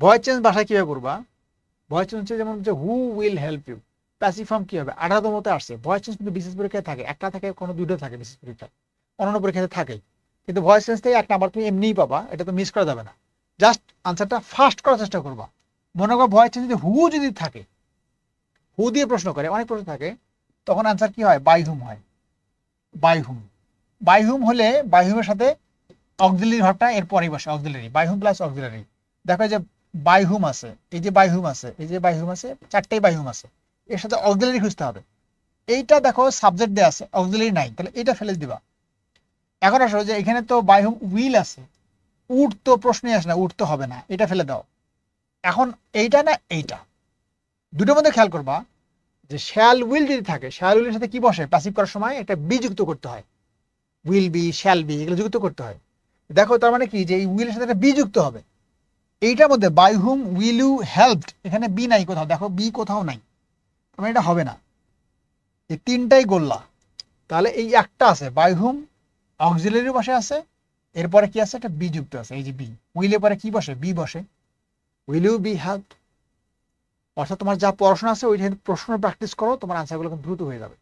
Voice change ভাষায় কিভাবে করবা? ভয়েস চেঞ্জ হচ্ছে যেমন যে who will help you, passive form কি হবে? 18তমতে আসছে। ভয়েস চেঞ্জ কিন্তু বিশেষ পরীক্ষায় থাকে, একটা থাকে, কোনো দুটো থাকে বিশেষ পরীক্ষায়, অন্যান্য পরীক্ষাতে থাকে। কিন্তু ভয়েস চেঞ্জ থেকে 1 নাম্বার তুমি এমনিই পাবা, এটা তো মিস করা যাবে না। জাস্ট আনসারটা ফাস্ট করার চেষ্টা করবা। মনে করো ভয়েস চেঞ্জ যদি হু যদি থাকে, হু দিয়ে প্রশ্ন করে, অনেক প্রশ্ন থাকে, তখন আনসার কি হয়? বাই হুম হয়। By hmm. বাই হুম হলে বাই হুমের সাথে অক্সিলারি ভার্বটা এর পরেই বসে, auxiliary, by whom plus auxiliary. দেখো যে বাই হুম আছে, এই যে বাই হুম আছে, এই যে বাই হুম আছে, 4টেই বাই হুম আছে, এর সাথে অক্সিলারি খুঁজতে হবে। এইটা দেখো সাবজেক্ট দেয়া আছে, অক্সিলারি নাই, তাহলে এটা ফেলে দিবা। এখন আসো যে এখানে তো বাই হুম উইল আছে, উড তো প্রশ্নই আসে না, উড তো হবে না, এটা ফেলে দাও। এখন এইটা না এইটা, দুটোর মধ্যে খেয়াল করবা যে শ্যাল উইল যদি থাকে, শ্যাল উইলের সাথে কি বসে? প্যাসিভ করার সময় একটা বি যুক্ত করতে হয়, উইল বি, শ্যাল বি, এগুলো যুক্ত করতে হয়। দেখো তার মানে কি, যে এই উইলের সাথে একটা বি যুক্ত হবে। এইটার মধ্যে by whom will you helped, এখানে বি নাই কোথাও, দেখো বি কোথাও নাই, তার মানে এটা হবে না। এই তিনটাই গোল্লা। তাহলে এই একটা আছে বাই হুম, অক্সিলারি বসে আছে, এরপরে কি আছে? একটা বি যুক্ত আছে, এই যে বি। উইলের পরে কি বসে? বি বসে। Will you be help. অর্থাৎ তোমার যা পড়াশোনা আছে ওই প্রশ্ন প্র্যাকটিস করো, তোমার আনসারগুলো কিন্তু দ্রুত হয়ে যাবে।